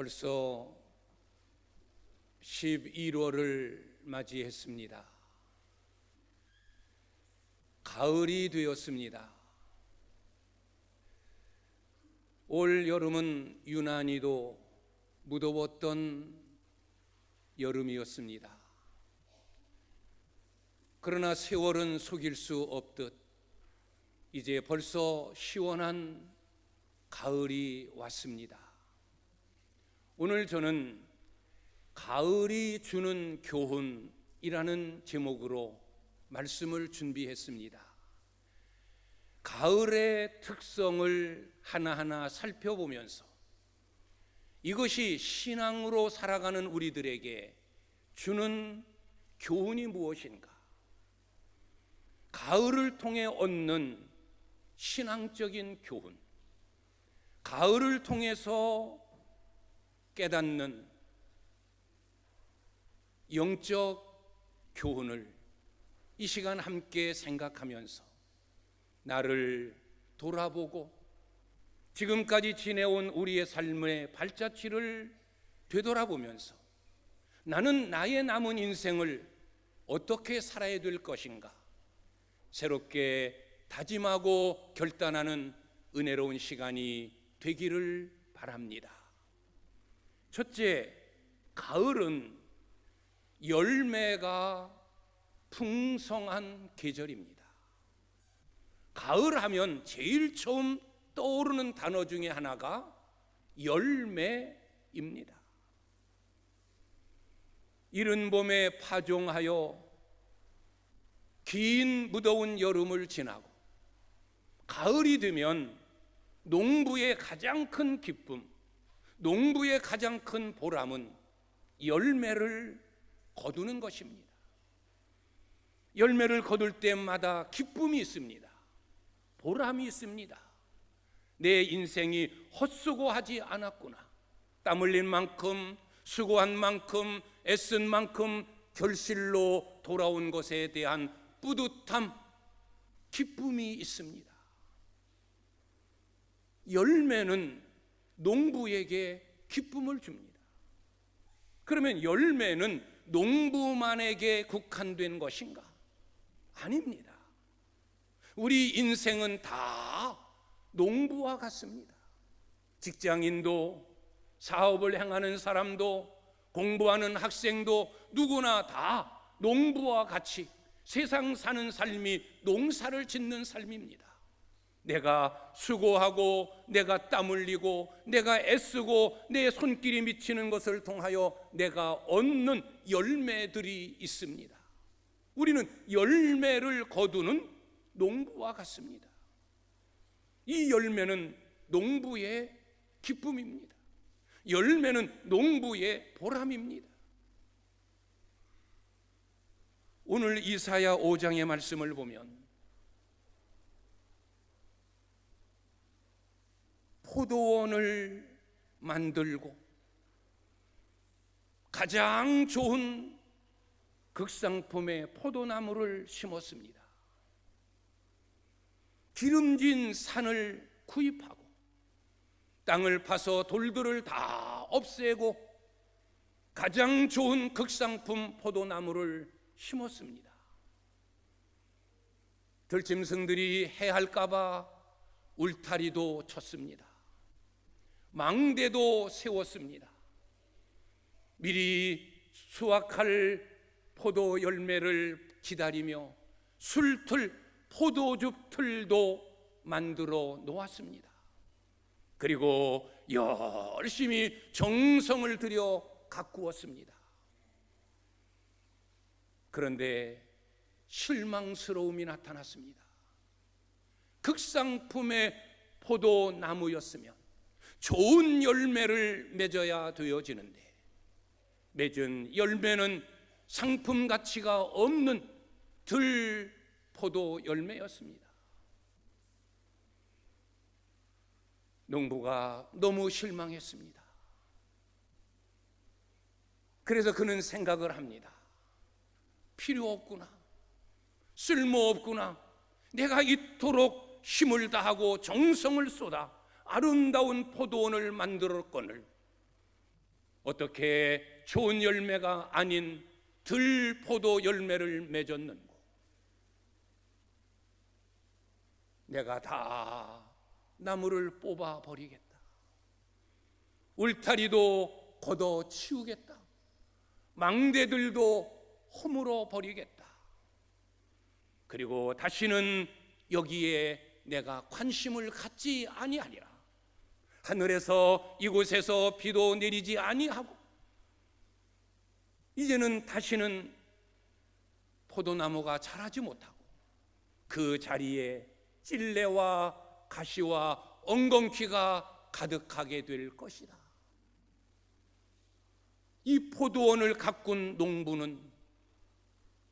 벌써 11월을 맞이했습니다. 가을이 되었습니다. 올 여름은 유난히도 무더웠던 여름이었습니다. 그러나 세월은 속일 수 없듯 이제 벌써 시원한 가을이 왔습니다. 오늘 저는 가을이 주는 교훈이라는 제목으로 말씀을 준비했습니다. 가을의 특성을 하나하나 살펴보면서 이것이 신앙으로 살아가는 우리들에게 주는 교훈이 무엇인가? 가을을 통해 얻는 신앙적인 교훈, 가을을 통해서 깨닫는 영적 교훈을 이 시간 함께 생각하면서 나를 돌아보고 지금까지 지내온 우리의 삶의 발자취를 되돌아보면서 나는 나의 남은 인생을 어떻게 살아야 될 것인가 새롭게 다짐하고 결단하는 은혜로운 시간이 되기를 바랍니다. 첫째, 가을은 열매가 풍성한 계절입니다. 가을 하면 제일 처음 떠오르는 단어 중에 하나가 열매입니다. 이른 봄에 파종하여 긴 무더운 여름을 지나고 가을이 되면 농부의 가장 큰 기쁨, 농부의 가장 큰 보람은 열매를 거두는 것입니다. 열매를 거둘 때마다 기쁨이 있습니다. 보람이 있습니다. 내 인생이 헛수고하지 않았구나. 땀 흘린 만큼, 수고한 만큼, 애쓴 만큼 결실로 돌아온 것에 대한 뿌듯함, 기쁨이 있습니다. 열매는 농부에게 기쁨을 줍니다. 그러면 열매는 농부만에게 국한된 것인가? 아닙니다. 우리 인생은 다 농부와 같습니다. 직장인도, 사업을 행하는 사람도, 공부하는 학생도 누구나 다 농부와 같이 세상 사는 삶이 농사를 짓는 삶입니다. 내가 수고하고 내가 땀 흘리고 내가 애쓰고 내 손길이 미치는 것을 통하여 내가 얻는 열매들이 있습니다. 우리는 열매를 거두는 농부와 같습니다. 이 열매는 농부의 기쁨입니다. 열매는 농부의 보람입니다. 오늘 이사야 5장의 말씀을 보면 포도원을 만들고 가장 좋은 극상품의 포도나무를 심었습니다. 기름진 산을 구입하고 땅을 파서 돌들을 다 없애고 가장 좋은 극상품 포도나무를 심었습니다. 들짐승들이 해할까봐 울타리도 쳤습니다. 망대도 세웠습니다. 미리 수확할 포도 열매를 기다리며 술틀, 포도즙 틀도 만들어 놓았습니다. 그리고 열심히 정성을 들여 가꾸었습니다. 그런데 실망스러움이 나타났습니다. 극상품의 포도나무였으면 좋은 열매를 맺어야 되어지는데 맺은 열매는 상품 가치가 없는 들 포도 열매였습니다. 농부가 너무 실망했습니다. 그래서 그는 생각을 합니다. 필요 없구나, 쓸모없구나, 내가 이토록 힘을 다하고 정성을 쏟아 아름다운 포도원을 만들었거늘 어떻게 좋은 열매가 아닌 들포도 열매를 맺었는고? 내가 다 나무를 뽑아 버리겠다. 울타리도 걷어 치우겠다. 망대들도 허물어 버리겠다. 그리고 다시는 여기에 내가 관심을 갖지 아니하리라. 하늘에서 이곳에서 비도 내리지 아니하고 이제는 다시는 포도나무가 자라지 못하고 그 자리에 찔레와 가시와 엉겅퀴가 가득하게 될 것이다. 이 포도원을 가꾼 농부는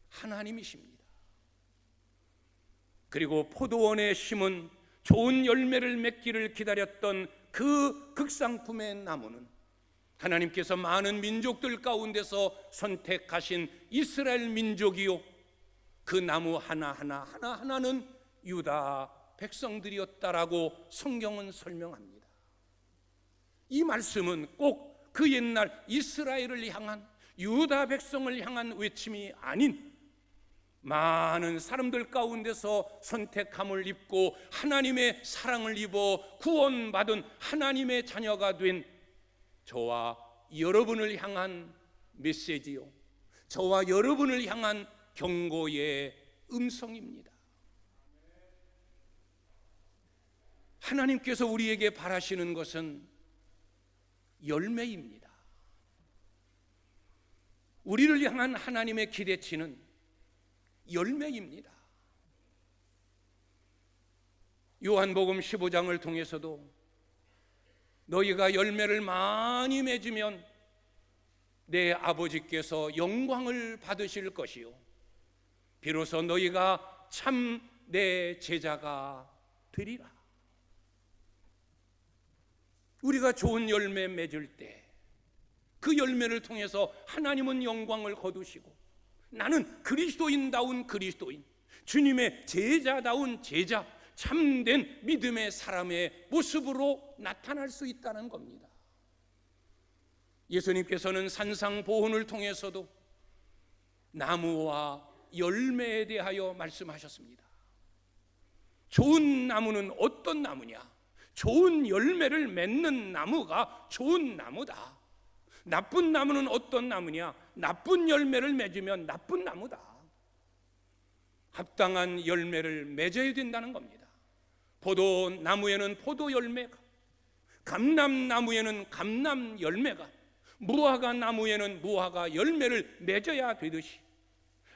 하나님이십니다. 그리고 포도원에 심은 좋은 열매를 맺기를 기다렸던 그 극상품의 나무는 하나님께서 많은 민족들 가운데서 선택하신 이스라엘 민족이요, 그 나무 하나하나는 유다 백성들이었다라고 성경은 설명합니다. 이 말씀은 꼭 그 옛날 이스라엘을 향한, 유다 백성을 향한 외침이 아닌 많은 사람들 가운데서 선택함을 입고 하나님의 사랑을 입어 구원받은 하나님의 자녀가 된 저와 여러분을 향한 메시지요, 저와 여러분을 향한 경고의 음성입니다. 하나님께서 우리에게 바라시는 것은 열매입니다. 우리를 향한 하나님의 기대치는 열매입니다. 요한복음 15장을 통해서도 너희가 열매를 많이 맺으면 내 아버지께서 영광을 받으실 것이요 비로소 너희가 참 내 제자가 되리라. 우리가 좋은 열매 맺을 때 그 열매를 통해서 하나님은 영광을 거두시고 나는 그리스도인다운 그리스도인, 주님의 제자다운 제자, 참된 믿음의 사람의 모습으로 나타날 수 있다는 겁니다. 예수님께서는 산상보훈을 통해서도 나무와 열매에 대하여 말씀하셨습니다. 좋은 나무는 어떤 나무냐? 좋은 열매를 맺는 나무가 좋은 나무다. 나쁜 나무는 어떤 나무냐? 나쁜 열매를 맺으면 나쁜 나무다. 합당한 열매를 맺어야 된다는 겁니다. 포도나무에는 포도 열매가, 감람나무에는 감람 열매가, 무화과 나무에는 무화과 열매를 맺어야 되듯이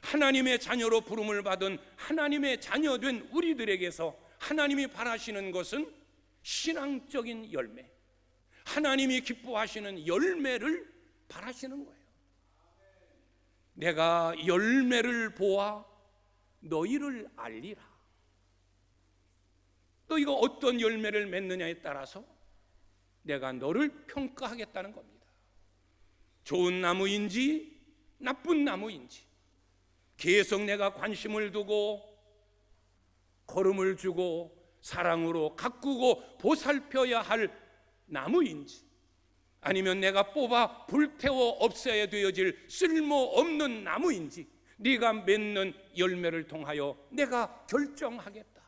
하나님의 자녀로 부름을 받은 하나님의 자녀된 우리들에게서 하나님이 바라시는 것은 신앙적인 열매, 하나님이 기뻐하시는 열매를 바라시는 거예요. 내가 열매를 보아 너희를 알리라. 너희가 어떤 열매를 맺느냐에 따라서 내가 너를 평가하겠다는 겁니다. 좋은 나무인지 나쁜 나무인지 계속 내가 관심을 두고 걸음을 주고 사랑으로 가꾸고 보살펴야 할 나무인지, 아니면 내가 뽑아 불태워 없애야 되어질 쓸모없는 나무인지 네가 맺는 열매를 통하여 내가 결정하겠다.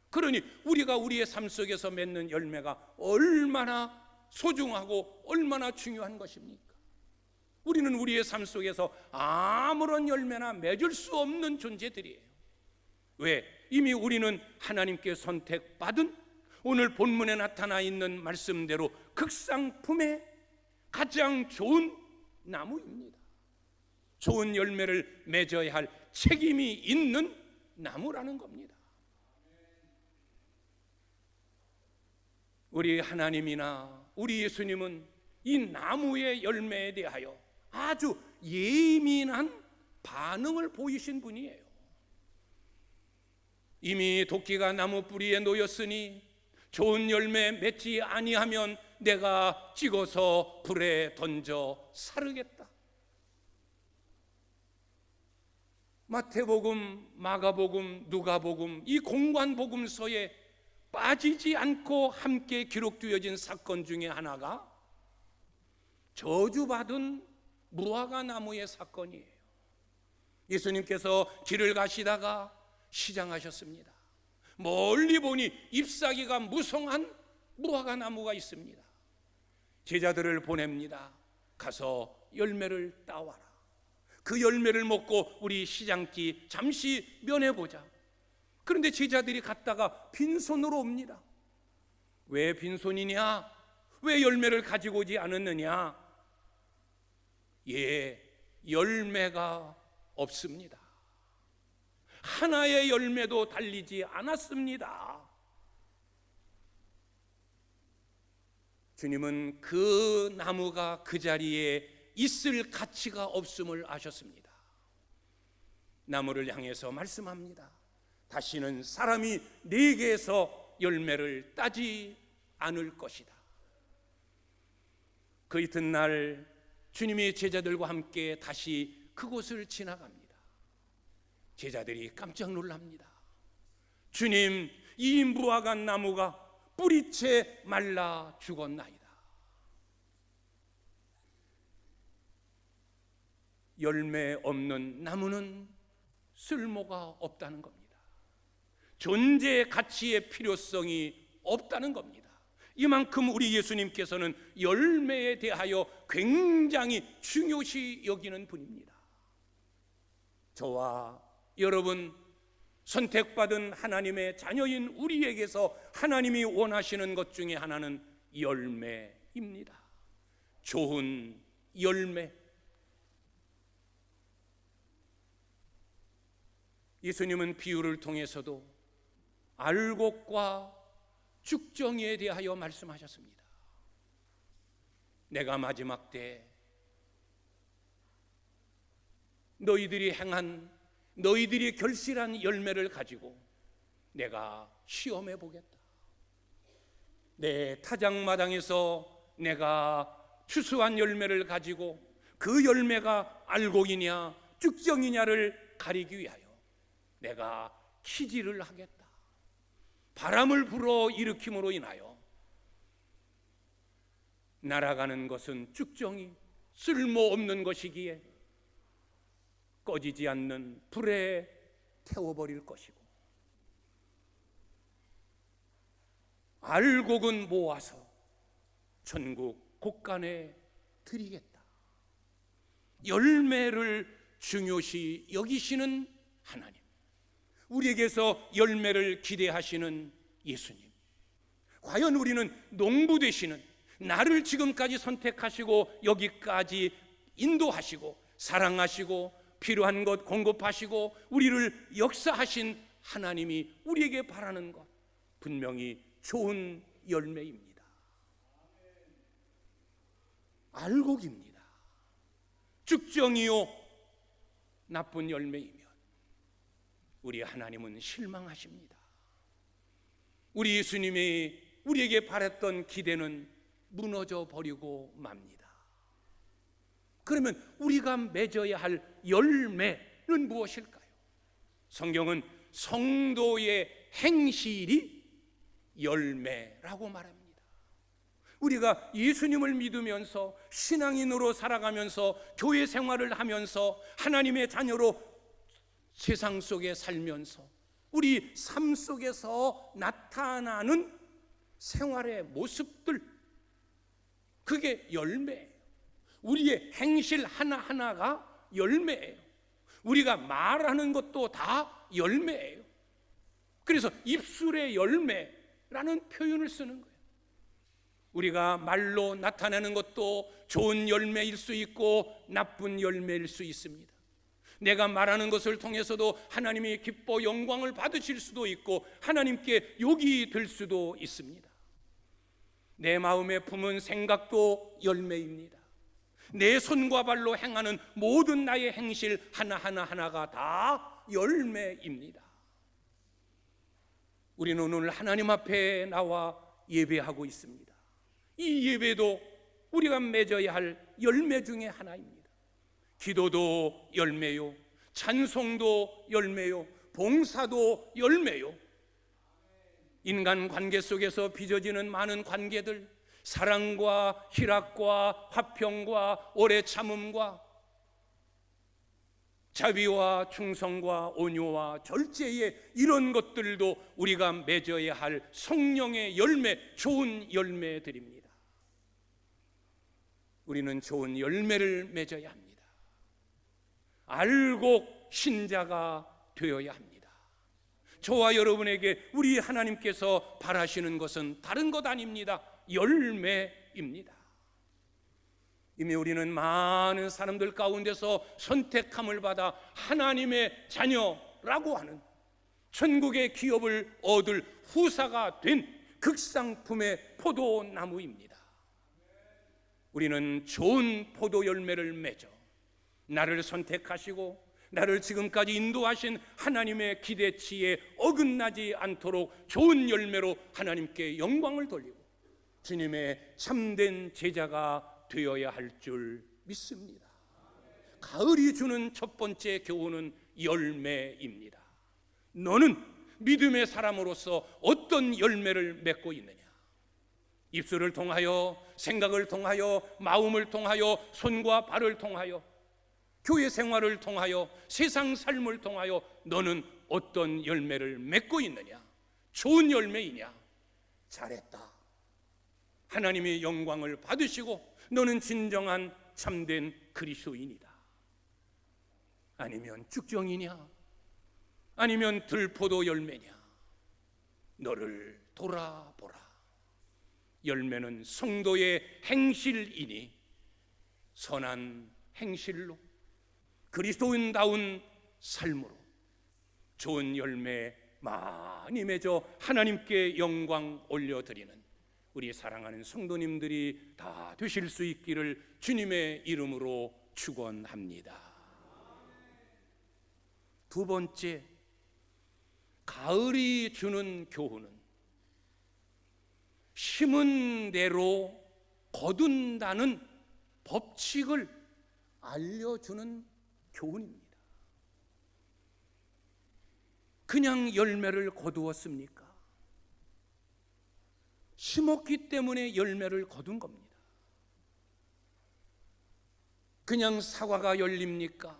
그러니 우리가 우리의 삶 속에서 맺는 열매가 얼마나 소중하고 얼마나 중요한 것입니까? 우리는 우리의 삶 속에서 아무런 열매나 맺을 수 없는 존재들이에요. 왜? 이미 우리는 하나님께 선택받은 오늘 본문에 나타나 있는 말씀대로 극상품의 가장 좋은 나무입니다. 좋은 열매를 맺어야 할 책임이 있는 나무라는 겁니다. 우리 하나님이나 우리 예수님은 이 나무의 열매에 대하여 아주 예민한 반응을 보이신 분이에요. 이미 도끼가 나무 뿌리에 놓였으니 좋은 열매 맺지 아니하면 내가 찍어서 불에 던져 사르겠다. 마태복음, 마가복음, 누가복음 이 공관복음서에 빠지지 않고 함께 기록되어진 사건 중에 하나가 저주받은 무화과 나무의 사건이에요. 예수님께서 길을 가시다가 시장하셨습니다. 멀리 보니 잎사귀가 무성한 무화과 나무가 있습니다. 제자들을 보냅니다. 가서 열매를 따와라. 그 열매를 먹고 우리 시장기 잠시 면해보자. 그런데 제자들이 갔다가 빈손으로 옵니다. 왜 빈손이냐? 왜 열매를 가지고 오지 않았느냐? 열매가 없습니다. 하나의 열매도 달리지 않았습니다. 주님은 그 나무가 그 자리에 있을 가치가 없음을 아셨습니다. 나무를 향해서 말씀합니다. 다시는 사람이 네게서 열매를 따지 않을 것이다. 그 이튿날 주님이 제자들과 함께 다시 그곳을 지나갑니다. 제자들이 깜짝 놀랍니다. 주님, 이 무화과 나무가 뿌리채 말라 죽었나이다. 열매 없는 나무는 쓸모가 없다는 겁니다. 존재 가치의 필요성이 없다는 겁니다. 이만큼 우리 예수님께서는 열매에 대하여 굉장히 중요시 여기는 분입니다. 저와 여러분, 선택받은 하나님의 자녀인 우리에게서 하나님이 원하시는 것 중에 하나는 열매입니다. 좋은 열매. 예수님은 비유를 통해서도 알곡과 죽정이에 대하여 말씀하셨습니다. 내가 마지막 때 너희들이 행한, 너희들이 결실한 열매를 가지고 내가 시험해 보겠다. 내 타작마당에서 내가 추수한 열매를 가지고 그 열매가 알곡이냐 죽정이냐를 가리기 위하여 내가 키질을 하겠다. 바람을 불어 일으킴으로 인하여 날아가는 것은 죽정이 쓸모없는 것이기에 꺼지지 않는 불에 태워버릴 것이고, 알곡은 모아서 천국 곳간에 드리겠다. 열매를 중요시 여기시는 하나님, 우리에게서 열매를 기대하시는 예수님, 과연 우리는 농부 되시는, 나를 지금까지 선택하시고 여기까지 인도하시고 사랑하시고 필요한 것 공급하시고 우리를 역사하신 하나님이 우리에게 바라는 것, 분명히 좋은 열매입니다. 알곡입니다. 죽정이요 나쁜 열매이면 우리 하나님은 실망하십니다. 우리 예수님이 우리에게 바랬던 기대는 무너져 버리고 맙니다. 그러면 우리가 맺어야 할 열매는 무엇일까요? 성경은 성도의 행실이 열매라고 말합니다. 우리가 예수님을 믿으면서 신앙인으로 살아가면서 교회 생활을 하면서 하나님의 자녀로 세상 속에 살면서 우리 삶 속에서 나타나는 생활의 모습들, 그게 열매예요. 우리의 행실 하나하나가 열매예요. 우리가 말하는 것도 다 열매예요. 그래서 입술의 열매라는 표현을 쓰는 거예요. 우리가 말로 나타내는 것도 좋은 열매일 수 있고 나쁜 열매일 수 있습니다. 내가 말하는 것을 통해서도 하나님이 기뻐 영광을 받으실 수도 있고 하나님께 욕이 될 수도 있습니다. 내 마음에 품은 생각도 열매입니다. 내 손과 발로 행하는 모든 나의 행실 하나하나가 다 열매입니다. 우리는 오늘 하나님 앞에 나와 예배하고 있습니다. 이 예배도 우리가 맺어야 할 열매 중에 하나입니다. 기도도 열매요, 찬송도 열매요, 봉사도 열매요. 인간 관계 속에서 빚어지는 많은 관계들, 사랑과 희락과 화평과 오래 참음과 자비와 충성과 온유와 절제의 이런 것들도 우리가 맺어야 할 성령의 열매, 좋은 열매들입니다. 우리는 좋은 열매를 맺어야 합니다. 알곡 신자가 되어야 합니다. 저와 여러분에게 우리 하나님께서 바라시는 것은 다른 것 아닙니다. 열매입니다. 이미 우리는 많은 사람들 가운데서 선택함을 받아 하나님의 자녀라고 하는 천국의 기업을 얻을 후사가 된 극상품의 포도나무입니다. 우리는 좋은 포도 열매를 맺어 나를 선택하시고 나를 지금까지 인도하신 하나님의 기대치에 어긋나지 않도록 좋은 열매로 하나님께 영광을 돌리고 주님의 참된 제자가 되어야 할 줄 믿습니다. 가을이 주는 첫 번째 교훈은 열매입니다. 너는 믿음의 사람으로서 어떤 열매를 맺고 있느냐? 입술을 통하여, 생각을 통하여, 마음을 통하여, 손과 발을 통하여, 교회 생활을 통하여, 세상 삶을 통하여 너는 어떤 열매를 맺고 있느냐? 좋은 열매이냐? 잘했다. 하나님의 영광을 받으시고 너는 진정한 참된 그리스도인이다. 아니면 쭉정이냐? 아니면 들포도 열매냐? 너를 돌아보라. 열매는 성도의 행실이니 선한 행실로 그리스도인다운 삶으로 좋은 열매 많이 맺어 하나님께 영광 올려드리는 우리 사랑하는 성도님들이 다 되실 수 있기를 주님의 이름으로 축원합니다. 두 번째, 가을이 주는 교훈은 심은 대로 거둔다는 법칙을 알려주는 교훈입니다. 그냥 열매를 거두었습니까? 심었기 때문에 열매를 거둔 겁니다. 그냥 사과가 열립니까?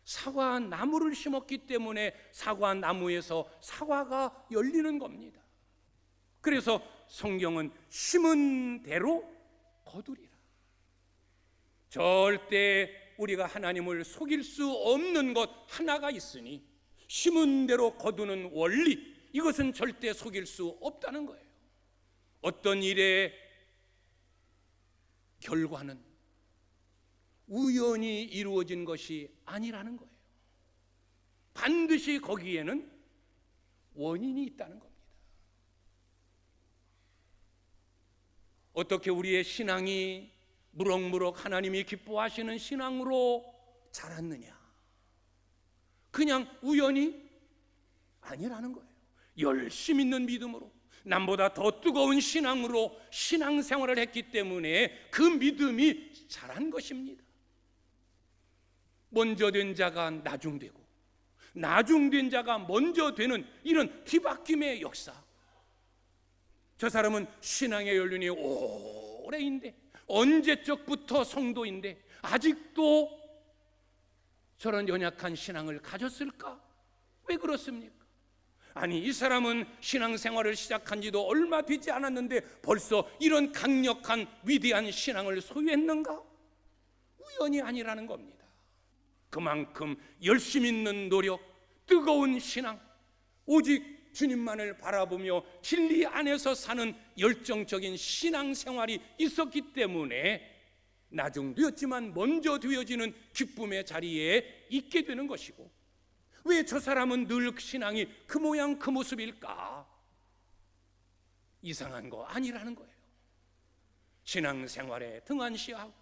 사과 나무를 심었기 때문에 사과 나무에서 사과가 열리는 겁니다. 그래서 성경은 심은 대로 거두리라. 절대 우리가 하나님을 속일 수 없는 것 하나가 있으니 심은 대로 거두는 원리, 이것은 절대 속일 수 없다는 거예요. 어떤 일의 결과는 우연히 이루어진 것이 아니라는 거예요. 반드시 거기에는 원인이 있다는 겁니다. 어떻게 우리의 신앙이 무럭무럭 하나님이 기뻐하시는 신앙으로 자랐느냐? 그냥 우연이 아니라는 거예요. 열심 있는 믿음으로, 남보다 더 뜨거운 신앙으로 신앙생활을 했기 때문에 그 믿음이 자란 것입니다. 먼저 된 자가 나중되고 나중된 자가 먼저 되는 이런 뒤바뀜의 역사. 저 사람은 신앙의 연륜이 오래인데, 언제적부터 성도인데 아직도 저런 연약한 신앙을 가졌을까? 왜 그렇습니까? 아니, 이 사람은 신앙생활을 시작한 지도 얼마 되지 않았는데 벌써 이런 강력한 위대한 신앙을 소유했는가? 우연이 아니라는 겁니다. 그만큼 열심 있는 노력, 뜨거운 신앙, 오직 주님만을 바라보며 진리 안에서 사는 열정적인 신앙생활이 있었기 때문에 나중되었지만 먼저 되어지는 기쁨의 자리에 있게 되는 것이고, 왜 저 사람은 늘 신앙이 그 모양 그 모습일까? 이상한 거 아니라는 거예요. 신앙생활에 등한시하고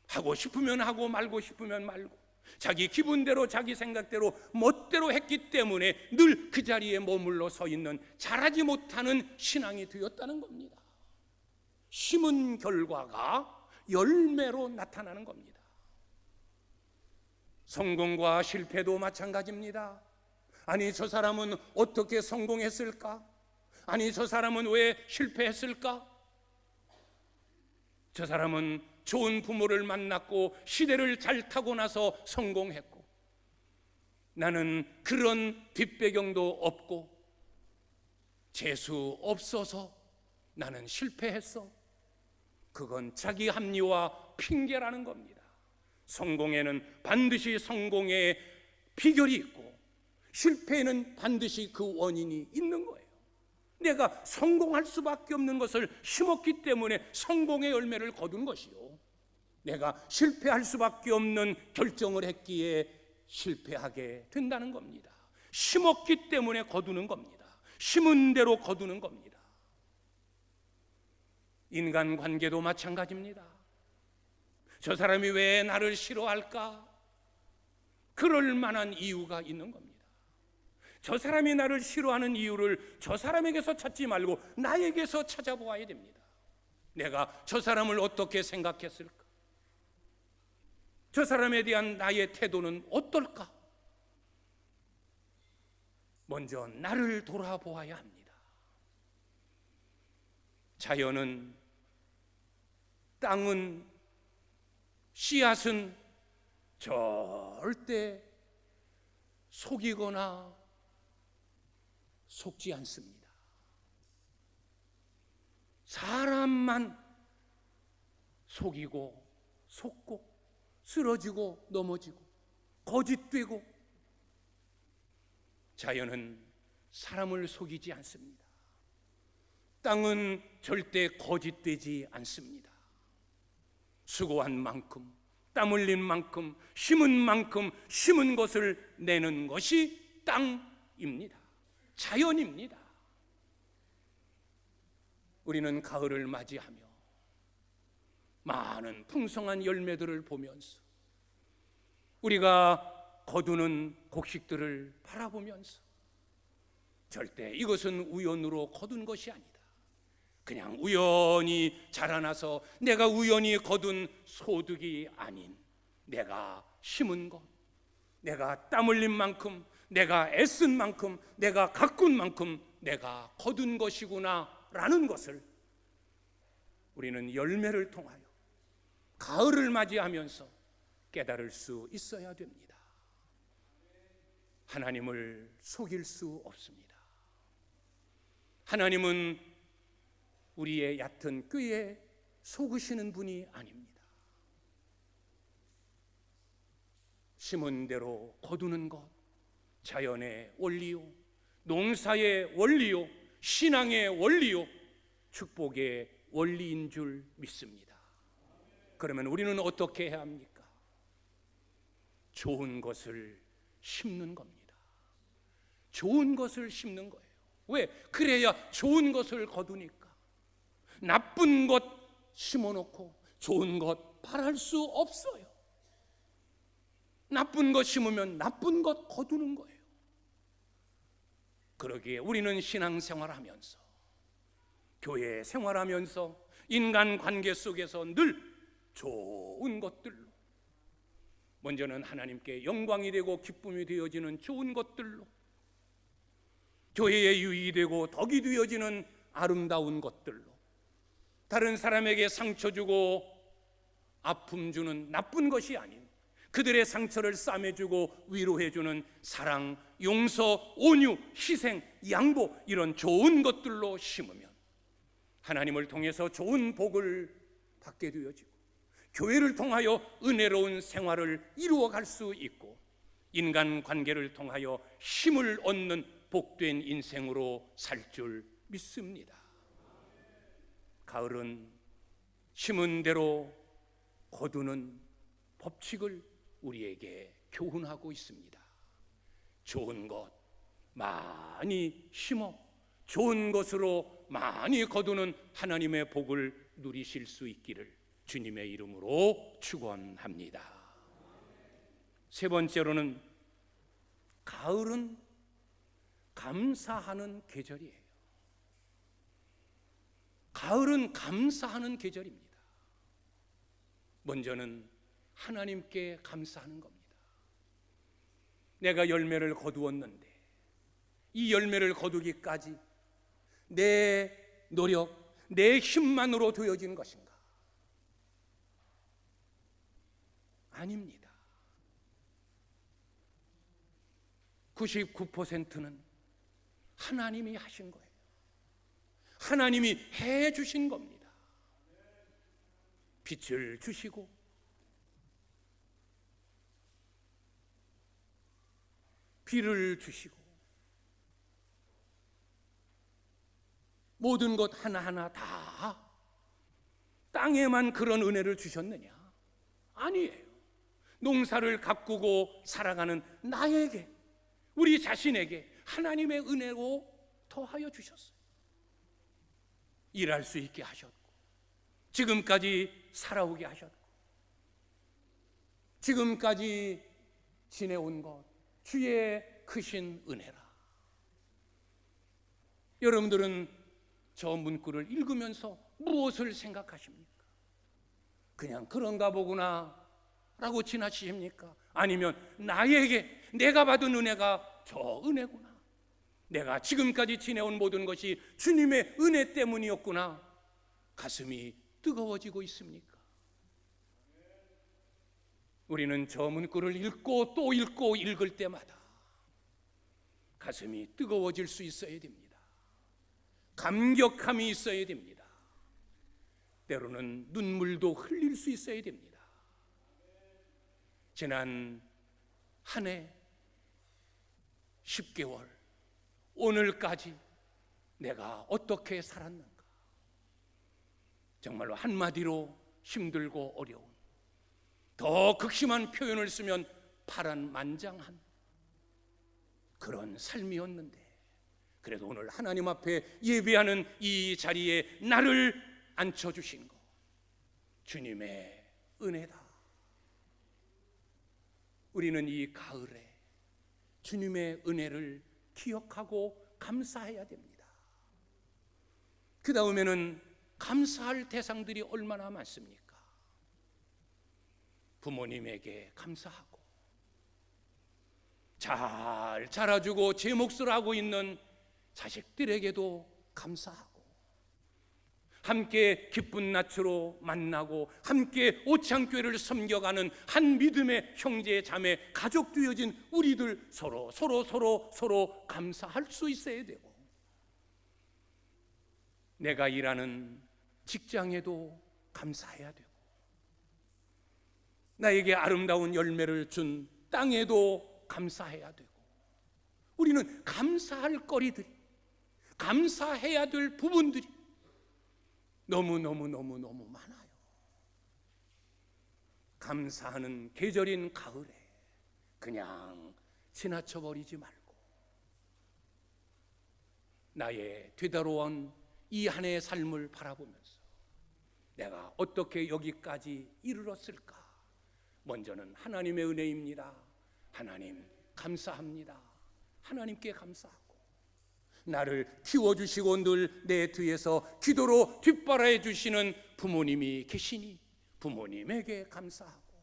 하고 싶으면 하고 말고 싶으면 말고 자기 기분대로 자기 생각대로 멋대로 했기 때문에 늘 그 자리에 머물러 서 있는 자라지 못하는 신앙이 되었다는 겁니다. 심은 결과가 열매로 나타나는 겁니다. 성공과 실패도 마찬가지입니다. 아니, 저 사람은 어떻게 성공했을까? 아니, 저 사람은 왜 실패했을까? 저 사람은 좋은 부모를 만났고 시대를 잘 타고 나서 성공했고, 나는 그런 뒷배경도 없고 재수 없어서 나는 실패했어. 그건 자기 합리화 핑계라는 겁니다. 성공에는 반드시 성공의 비결이 있고 실패에는 반드시 그 원인이 있는 거예요. 내가 성공할 수밖에 없는 것을 심었기 때문에 성공의 열매를 거둔 것이요, 내가 실패할 수밖에 없는 결정을 했기에 실패하게 된다는 겁니다. 심었기 때문에 거두는 겁니다. 심은 대로 거두는 겁니다. 인간관계도 마찬가지입니다. 저 사람이 왜 나를 싫어할까? 그럴 만한 이유가 있는 겁니다. 저 사람이 나를 싫어하는 이유를 저 사람에게서 찾지 말고 나에게서 찾아보아야 됩니다. 내가 저 사람을 어떻게 생각했을까? 저 사람에 대한 나의 태도는 어떨까? 먼저 나를 돌아보아야 합니다. 자연은, 땅은, 씨앗은 절대 속이거나 속지 않습니다. 사람만 속이고 속고 쓰러지고 넘어지고 거짓되고, 자연은 사람을 속이지 않습니다. 땅은 절대 거짓되지 않습니다. 수고한 만큼, 땀 흘린 만큼, 심은 것을 내는 것이 땅입니다. 자연입니다. 우리는 가을을 맞이하며 많은 풍성한 열매들을 보면서, 우리가 거두는 곡식들을 바라보면서 절대 이것은 우연으로 거둔 것이 아니다, 그냥 우연히 자라나서 내가 우연히 거둔 소득이 아닌 내가 심은 것, 내가 땀 흘린 만큼, 내가 애쓴 만큼, 내가 가꾼 만큼 내가 거둔 것이구나 라는 것을 우리는 열매를 통하여 가을을 맞이하면서 깨달을 수 있어야 됩니다. 하나님을 속일 수 없습니다. 하나님은 우리의 얕은 꾀에 속으시는 분이 아닙니다. 심은 대로 거두는 것, 자연의 원리요, 농사의 원리요, 신앙의 원리요, 축복의 원리인 줄 믿습니다. 그러면 우리는 어떻게 해야 합니까? 좋은 것을 심는 겁니다. 좋은 것을 심는 거예요. 왜? 그래야 좋은 것을 거두니까. 나쁜 것 심어놓고 좋은 것 바랄 수 없어요. 나쁜 것 심으면 나쁜 것 거두는 거예요. 그러기에 우리는 신앙생활하면서, 교회 생활하면서, 인간관계 속에서 늘 좋은 것들로, 먼저는 하나님께 영광이 되고 기쁨이 되어지는 좋은 것들로, 교회에 유익이 되고 덕이 되어지는 아름다운 것들로, 다른 사람에게 상처 주고 아픔 주는 나쁜 것이 아닌 그들의 상처를 싸매주고 위로해주는 사랑, 용서, 온유, 희생, 양보, 이런 좋은 것들로 심으면 하나님을 통해서 좋은 복을 받게 되어지고 교회를 통하여 은혜로운 생활을 이루어갈 수 있고 인간관계를 통하여 힘을 얻는 복된 인생으로 살 줄 믿습니다. 가을은 심은 대로 거두는 법칙을 우리에게 교훈하고 있습니다. 좋은 것 많이 심어 좋은 것으로 많이 거두는 하나님의 복을 누리실 수 있기를 주님의 이름으로 축원합니다. 세 번째로는 가을은 감사하는 계절이에요. 가을은 감사하는 계절입니다. 먼저는 하나님께 감사하는 겁니다. 내가 열매를 거두었는데 이 열매를 거두기까지 내 노력, 내 힘만으로 되어진 것인가? 아닙니다. 99%는 하나님이 하신 거예요. 하나님이 해 주신 겁니다. 빛을 주시고 비를 주시고 모든 것 하나하나 다 땅에만 그런 은혜를 주셨느냐? 아니에요. 농사를 가꾸고 살아가는 나에게, 우리 자신에게 하나님의 은혜로 더하여 주셨어요. 일할 수 있게 하셨고, 지금까지 살아오게 하셨고, 지금까지 지내온 것 주의 크신 은혜라. 여러분들은 저 문구를 읽으면서 무엇을 생각하십니까? 그냥 그런가 보구나 라고 지나치십니까? 아니면 나에게 내가 받은 은혜가 저 은혜구나, 내가 지금까지 지내온 모든 것이 주님의 은혜 때문이었구나, 가슴이 뜨거워지고 있습니까? 우리는 저 문구를 읽고 또 읽고 읽을 때마다 가슴이 뜨거워질 수 있어야 됩니다. 감격함이 있어야 됩니다. 때로는 눈물도 흘릴 수 있어야 됩니다. 지난 한 해 10개월 오늘까지 내가 어떻게 살았는가? 정말로 한마디로 힘들고 어려운, 더 극심한 표현을 쓰면 파란만장한 그런 삶이었는데, 그래도 오늘 하나님 앞에 예배하는 이 자리에 나를 앉혀주신 것, 주님의 은혜다. 우리는 이 가을에 주님의 은혜를 기억하고 감사해야 됩니다. 그 다음에는 감사할 대상들이 얼마나 많습니까? 부모님에게 감사하고, 잘 자라주고 제 몫을 하고 있는 자식들에게도 감사하고, 함께 기쁜 낯으로 만나고 함께 오창교회를 섬겨가는 한 믿음의 형제 자매 가족 되어진 우리들 서로 감사할 수 있어야 되고, 내가 일하는 직장에도 감사해야 되고, 나에게 아름다운 열매를 준 땅에도 감사해야 되고, 우리는 감사할 거리들이, 감사해야 될 부분들이 너무 많아요. 감사하는 계절인 가을에 그냥 지나쳐버리지 말고, 나의 되돌아온 이 한 해의 삶을 바라보면서 내가 어떻게 여기까지 이르렀을까? 먼저는 하나님의 은혜입니다. 하나님 감사합니다. 하나님께 감사하고, 나를 키워주시고 늘 내 뒤에서 기도로 뒷바라해 주시는 부모님이 계시니 부모님에게 감사하고,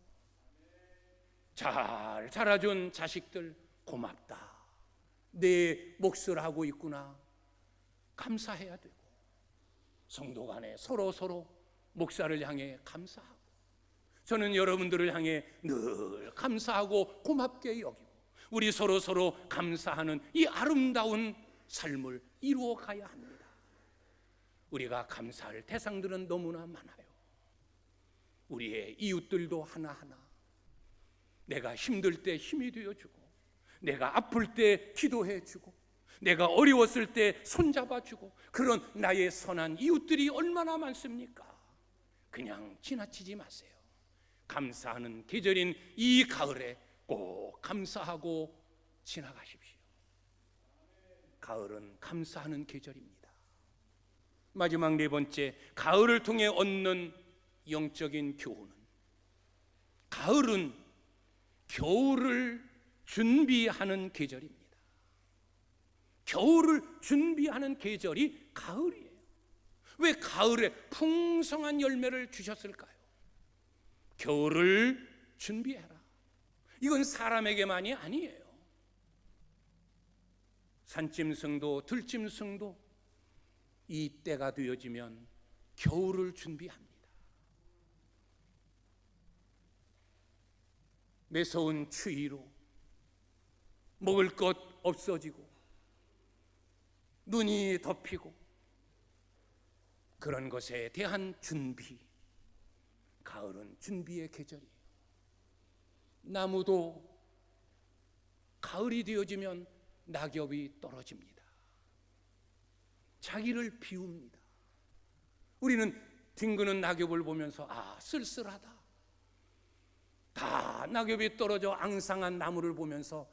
잘 자라준 자식들 고맙다, 내 몫을 하고 있구나, 감사해야 되고, 성도 간에 서로 목사를 향해 감사하고, 저는 여러분들을 향해 늘 감사하고 고맙게 여기고, 우리 서로 감사하는 이 아름다운 삶을 이루어 가야 합니다. 우리가 감사할 대상들은 너무나 많아요. 우리의 이웃들도 하나하나 내가 힘들 때 힘이 되어주고, 내가 아플 때 기도해주고, 내가 어려웠을 때 손잡아주고, 그런 나의 선한 이웃들이 얼마나 많습니까? 그냥 지나치지 마세요. 감사하는 계절인 이 가을에 꼭 감사하고 지나가십시오. 가을은 감사하는 계절입니다. 마지막 네 번째, 가을을 통해 얻는 영적인 교훈은, 가을은 겨울을 준비하는 계절입니다. 겨울을 준비하는 계절이 가을이에요. 왜 가을에 풍성한 열매를 주셨을까요? 겨울을 준비해라. 이건 사람에게만이 아니에요. 산짐승도 들짐승도 이 때가 되어지면 겨울을 준비합니다. 매서운 추위로 먹을 것 없어지고 눈이 덮이고 그런 것에 대한 준비. 가을은 준비의 계절이에요. 나무도 가을이 되어지면 낙엽이 떨어집니다. 자기를 비웁니다. 우리는 뒹구는 낙엽을 보면서 쓸쓸하다. 다 낙엽이 떨어져 앙상한 나무를 보면서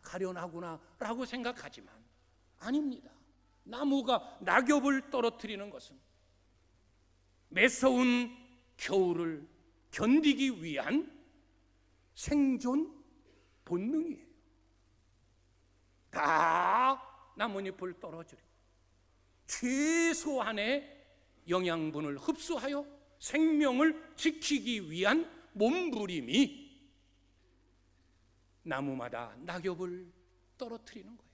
가련하구나 라고 생각하지만 아닙니다. 나무가 낙엽을 떨어뜨리는 것은 매서운 겨울을 견디기 위한 생존 본능이에요. 다 나뭇잎을 떨어뜨리고 최소한의 영양분을 흡수하여 생명을 지키기 위한 몸부림이 나무마다 낙엽을 떨어뜨리는 거예요.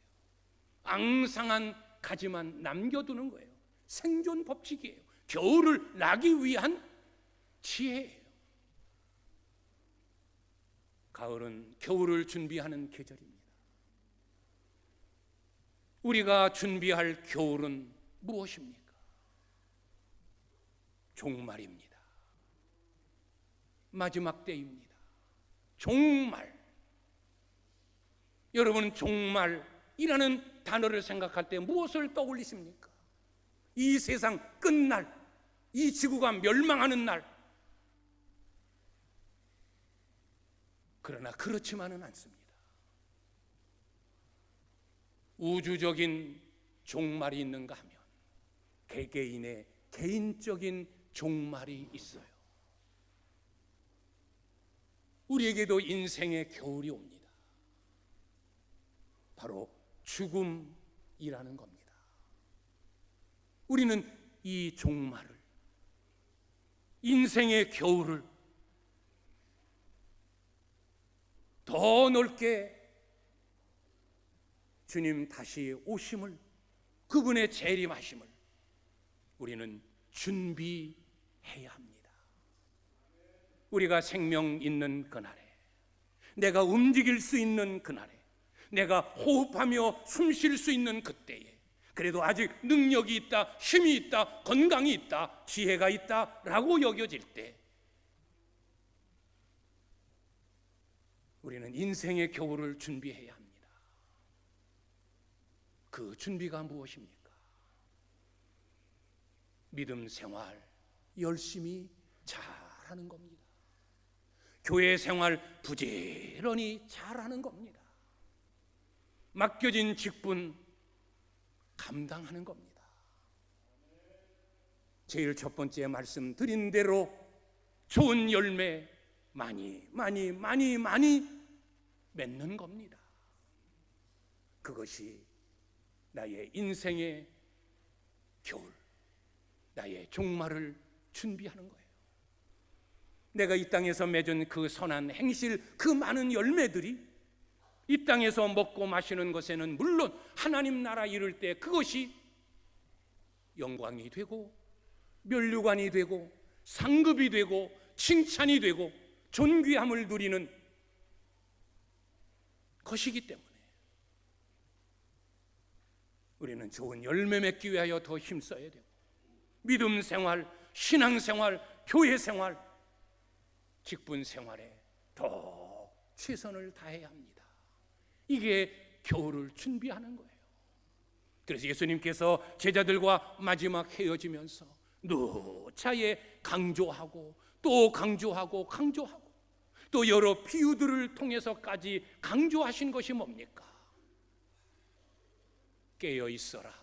앙상한 가지만 남겨두는 거예요. 생존 법칙이에요. 겨울을 나기 위한 지혜예요. 가을은 겨울을 준비하는 계절입니다. 우리가 준비할 겨울은 무엇입니까? 종말입니다. 마지막 때입니다. 종말. 여러분, 종말이라는 단어를 생각할 때 무엇을 떠올리십니까? 이 세상 끝날, 이 지구가 멸망하는 날. 그러나 그렇지만은 않습니다. 우주적인 종말이 있는가 하면 개개인의 개인적인 종말이 있어요. 우리에게도 인생의 겨울이 옵니다. 바로 죽음이라는 겁니다. 우리는 이 종말을, 인생의 겨울을 더 넓게 주님 다시 오심을, 그분의 재림하심을 우리는 준비해야 합니다. 우리가 생명 있는 그날에, 내가 움직일 수 있는 그날에, 내가 호흡하며 숨 쉴 수 있는 그때에, 그래도 아직 능력이 있다, 힘이 있다, 건강이 있다, 지혜가 있다 라고 여겨질 때 우리는 인생의 겨울을 준비해야 합니다. 그 준비가 무엇입니까? 믿음 생활 열심히 잘하는 겁니다. 교회 생활 부지런히 잘하는 겁니다. 맡겨진 직분 감당하는 겁니다. 제일 첫 번째 말씀드린 대로 좋은 열매 많이 맺는 겁니다. 그것이 나의 인생의 겨울, 나의 종말을 준비하는 거예요. 내가 이 땅에서 맺은 그 선한 행실, 그 많은 열매들이 이 땅에서 먹고 마시는 것에는 물론 하나님 나라 이룰 때 그것이 영광이 되고 면류관이 되고 상급이 되고 칭찬이 되고 존귀함을 누리는 것이기 때문에 우리는 좋은 열매 맺기 위하여 더 힘써야 되고, 믿음 생활, 신앙 생활, 교회 생활, 직분 생활에 더 최선을 다해야 합니다. 이게 겨울을 준비하는 거예요. 그래서 예수님께서 제자들과 마지막 헤어지면서 누차에 강조하고 또 강조하고 또 여러 비유들을 통해서까지 강조하신 것이 뭡니까? 깨어 있어라,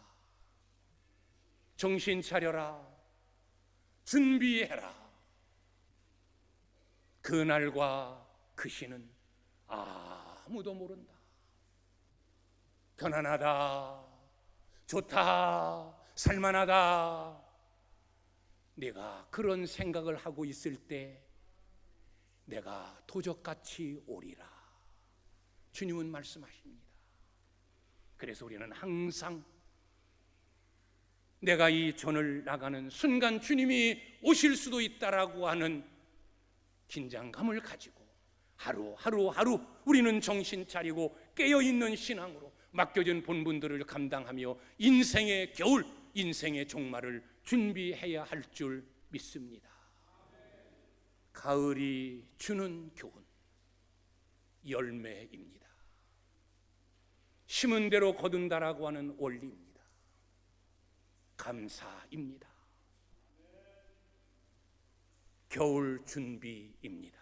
정신 차려라, 준비해라. 그날과 그 시는 아무도 모른다. 편안하다, 좋다, 살만하다. 내가 그런 생각을 하고 있을 때 내가 도적같이 오리라. 주님은 말씀하십니다. 그래서 우리는 항상 내가 이 전을 나가는 순간 주님이 오실 수도 있다라고 하는 긴장감을 가지고 하루 우리는 정신 차리고 깨어있는 신앙으로 맡겨진 본분들을 감당하며 인생의 겨울, 인생의 종말을 준비해야 할 줄 믿습니다. 가을이 주는 교훈, 열매입니다. 심은 대로 거둔다라고 하는 원리입니다. 감사입니다. 겨울 준비입니다.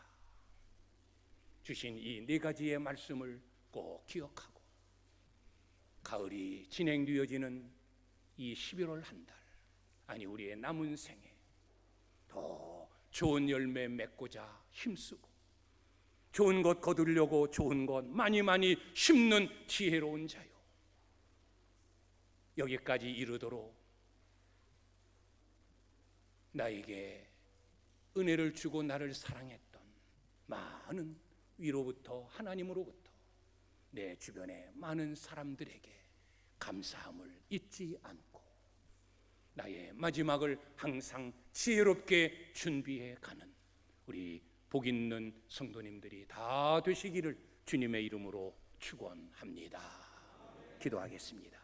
주신 이 네 가지의 말씀을 꼭 기억하고 가을이 진행되어지는 이 11월 한 달, 아니 우리의 남은 생에 더 좋은 열매 맺고자 힘쓰고 좋은 것 거두려고 좋은 것 많이 심는 지혜로운 자요, 여기까지 이르도록 나에게 은혜를 주고 나를 사랑했던 많은 위로부터 하나님으로부터 내 주변의 많은 사람들에게 감사함을 잊지 않고 나의 마지막을 항상 지혜롭게 준비해 가는 우리 복 있는 성도님들이 다 되시기를 주님의 이름으로 축원합니다. 기도하겠습니다.